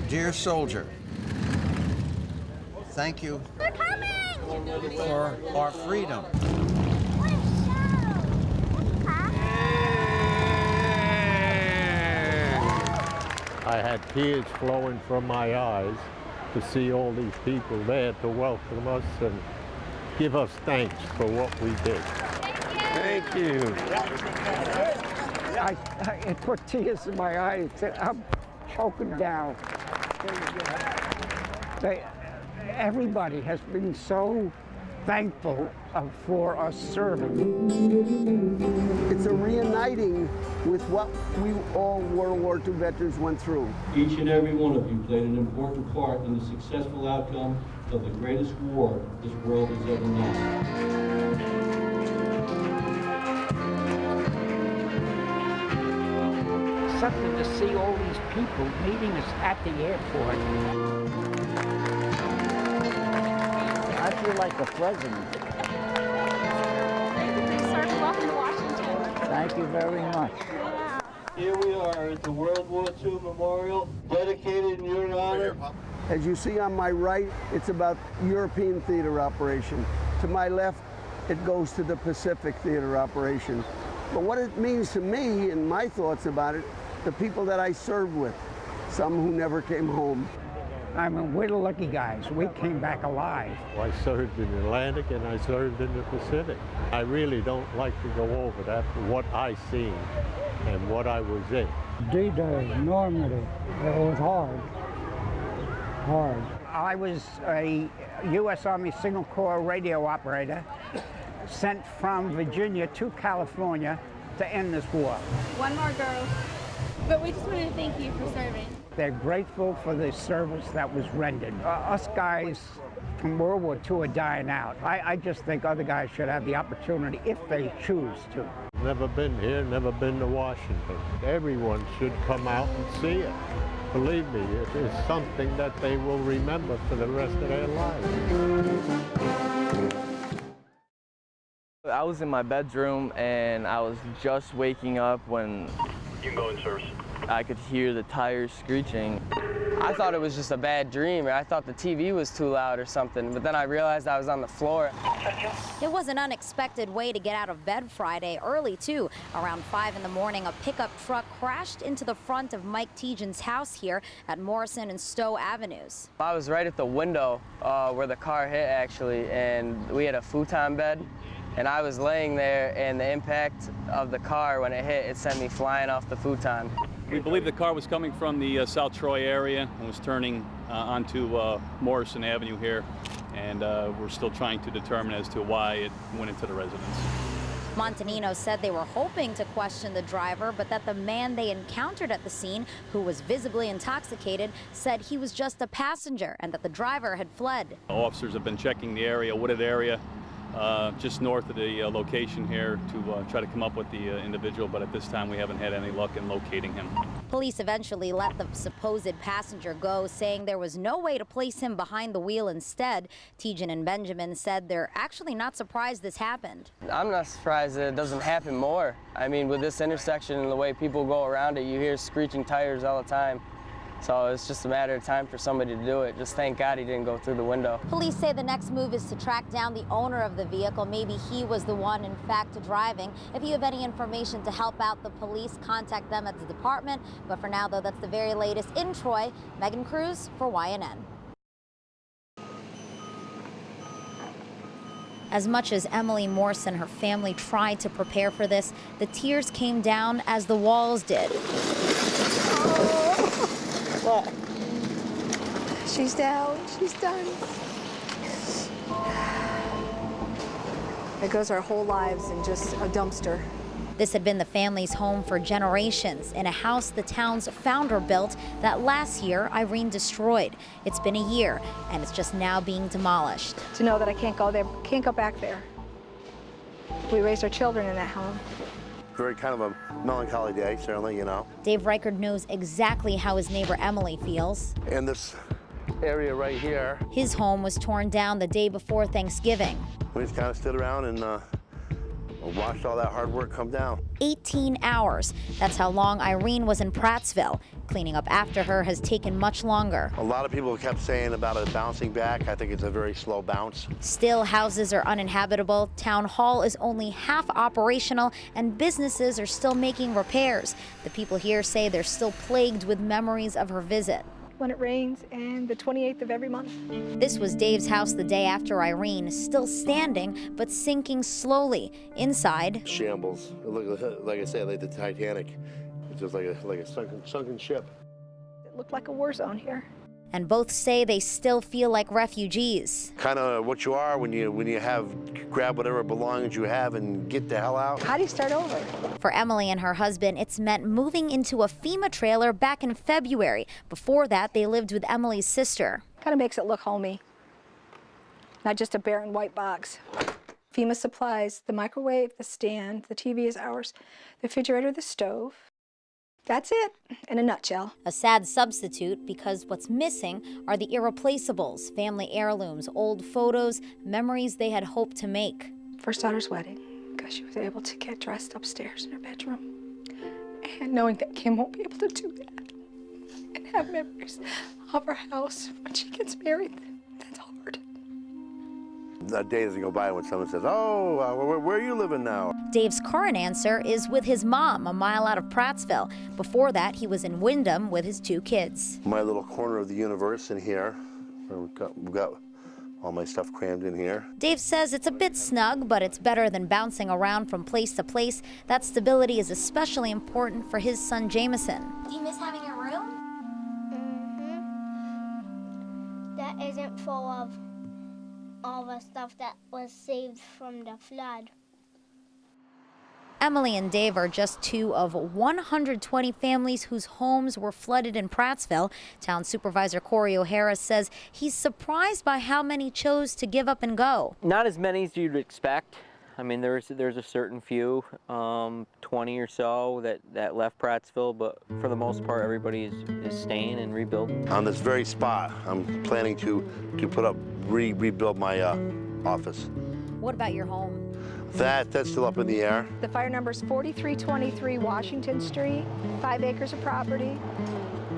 Dear soldier, thank you for our freedom. I had tears flowing from my eyes to see all these people there to welcome us and give us thanks for what we did. Thank you. It put tears in my eyes. I'm choking down. Everybody has been so thankful for us serving. It's a reuniting with what we all World War II veterans went through. Each and every one of you played an important part in the successful outcome of the greatest war this world has ever known. Something to see all these people meeting us at the airport. I feel like the president. Sir, welcome to Washington. Thank you very much. Here we are at the World War II Memorial, dedicated in your honor. As you see on my right, it's about European theater operation. To my left, it goes to the Pacific theater operation. But what it means to me and my thoughts about it, the people that I served with, some who never came home. I mean, we're the lucky guys. We came back alive. I served in the Atlantic and I served in the Pacific. I really don't like to go over that, what I seen and what I was in. D-Day, Normandy, it was hard. Hard. I was a U.S. Army Signal Corps radio operator sent from Virginia to California to end this war. One more, girls. But we just want to thank you for serving. They're grateful for the service that was rendered. Us guys from World War II are dying out. I just think other guys should have the opportunity if they choose to. Never been here, never been to Washington. Everyone should come out and see it. Believe me, it is something that they will remember for the rest of their lives. I was in my bedroom and I was just waking up when you can go in service. I could hear the tires screeching. I thought it was just a bad dream, or I thought the TV was too loud or something, but then I realized I was on the floor. It was an unexpected way to get out of bed Friday early, too. Around 5 in the morning, a pickup truck crashed into the front of Mike Tejan's house here at Morrison and Stowe Avenues. I was right at the window where the car hit, actually, and we had a futon bed. And I was laying there, and the impact of the car, when it hit, it sent me flying off the futon. We believe the car was coming from the South Troy area and was turning onto Morrison Avenue here. And we're still trying to determine as to why it went into the residence. Montanino said they were hoping to question the driver, but that the man they encountered at the scene, who was visibly intoxicated, said he was just a passenger and that the driver had fled. Officers have been checking the area, wooded area, just north of the location here to try to come up with the individual, but at this time we haven't had any luck in locating him. Police eventually let the supposed passenger go, saying there was no way to place him behind the wheel instead. Tejan and Benjamin said they're actually not surprised this happened. I'm not surprised that it doesn't happen more. I mean, with this intersection and the way people go around it, you hear screeching tires all the time. So it's just a matter of time for somebody to do it. Just thank God he didn't go through the window. Police say the next move is to track down the owner of the vehicle. Maybe he was the one, in fact, driving. If you have any information to help out the police, contact them at the department. But for now, though, that's the very latest in Troy. Megan Cruz for YNN. As much as Emily Morse and her family tried to prepare for this, the tears came down as the walls did. What? She's down. She's done. It goes our whole lives in just a dumpster. This had been the family's home for generations, in a house the town's founder built that last year Irene destroyed. It's been a year, and it's just now being demolished. To know that I can't go there, can't go back there. We raised our children in that home. Very kind of a melancholy day, certainly, you know. Dave Reichard knows exactly how his neighbor Emily feels. In this area right here. His home was torn down the day before Thanksgiving. We just kind of stood around and Watched all that hard work come down. 18 hours. That's how long Irene was in Prattsville. Cleaning up after her has taken much longer. A lot of people kept saying about it bouncing back. I think it's a very slow bounce. Still, houses are uninhabitable, town hall is only half operational, and businesses are still making repairs. The people here say they're still plagued with memories of her visit. When it rains, and the 28th of every month. This was Dave's house the day after Irene, still standing, but sinking slowly. Inside, Shambles. It looked, like I said, like the Titanic. It's just like a sunken ship. It looked like a war zone here. And both say they still feel like refugees. Kind of what you are when you grab whatever belongings you have and get the hell out. How do you start over? For Emily and her husband, it's meant moving into a FEMA trailer back in February. Before that, they lived with Emily's sister. Kind of makes it look homey. Not just a barren white box. FEMA supplies the microwave, the stand, the TV is ours, the refrigerator, the stove. That's it, in a nutshell. A sad substitute because what's missing are the irreplaceables, family heirlooms, old photos, memories they had hoped to make. First daughter's wedding, because she was able to get dressed upstairs in her bedroom. And knowing that Kim won't be able to do that. And have memories of her house when she gets married, that's hard. That day doesn't go by when someone says, oh, where are you living now? Dave's current answer is with his mom, a mile out of Prattsville. Before that, he was in Wyndham with his 2 kids. My little corner of the universe in here. We've got all my stuff crammed in here. Dave says it's a bit snug, but it's better than bouncing around from place to place. That stability is especially important for his son, Jameson. Do you miss having your room? Mm-hmm. That isn't full of all the stuff that was saved from the flood. Emily and Dave are just 2 of 120 families whose homes were flooded in Prattsville. Town Supervisor Corey O'Hara says he's surprised by how many chose to give up and go. Not as many as you'd expect. I mean, there's a certain few, 20 or so that left Prattsville, but for the most part, everybody is staying and rebuilding. On this very spot, I'm planning to rebuild my office. What about your home? That's still up in the air. The fire number is 4323 Washington Street, 5 acres of property,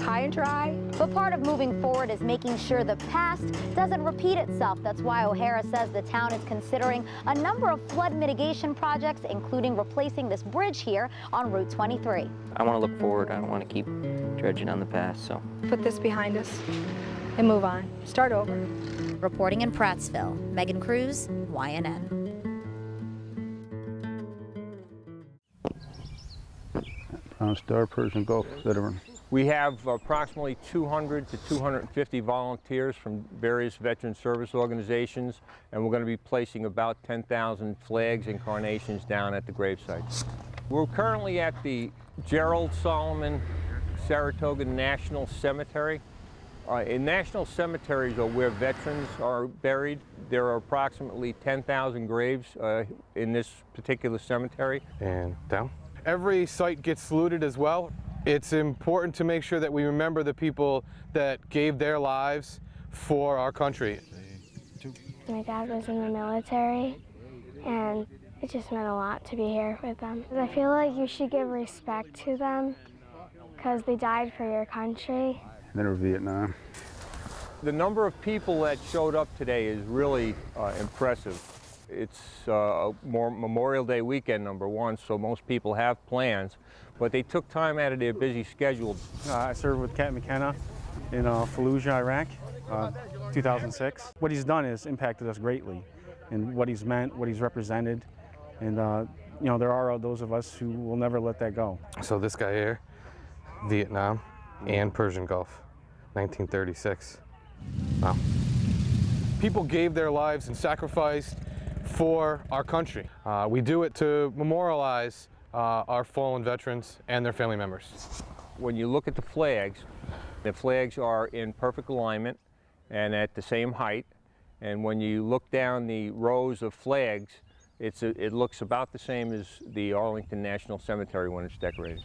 high and dry. But part of moving forward is making sure the past doesn't repeat itself. That's why O'Hara says the town is considering a number of flood mitigation projects, including replacing this bridge here on Route 23. I want to look forward. I don't want to keep dredging on the past, so. Put this behind us and move on. Start over. Reporting in Prattsville, Megan Cruz, YNN. Brown Star, Persian Gulf veteran. We have approximately 200 to 250 volunteers from various veteran service organizations, and we're going to be placing about 10,000 flags and carnations down at the gravesites. We're currently at the Gerald Solomon Saratoga National Cemetery. In national cemeteries are where veterans are buried. There are approximately 10,000 graves in this particular cemetery. And down. Every site gets saluted as well. It's important to make sure that we remember the people that gave their lives for our country. My dad was in the military, and it just meant a lot to be here with them. I feel like you should give respect to them because they died for your country. Then over Vietnam. The number of people that showed up today is really impressive. It's Memorial Day weekend, number one, so most people have plans, but they took time out of their busy schedule. I served with Captain McKenna in Fallujah, Iraq, 2006. What he's done has impacted us greatly in what he's meant, what he's represented, and you know, there are those of us who will never let that go. So this guy here, Vietnam and Persian Gulf, 1936. Wow. People gave their lives and sacrificed for our country. We do it to memorialize our fallen veterans and their family members. When you look at the flags are in perfect alignment and at the same height. And when you look down the rows of flags, it looks about the same as the Arlington National Cemetery when it's decorated.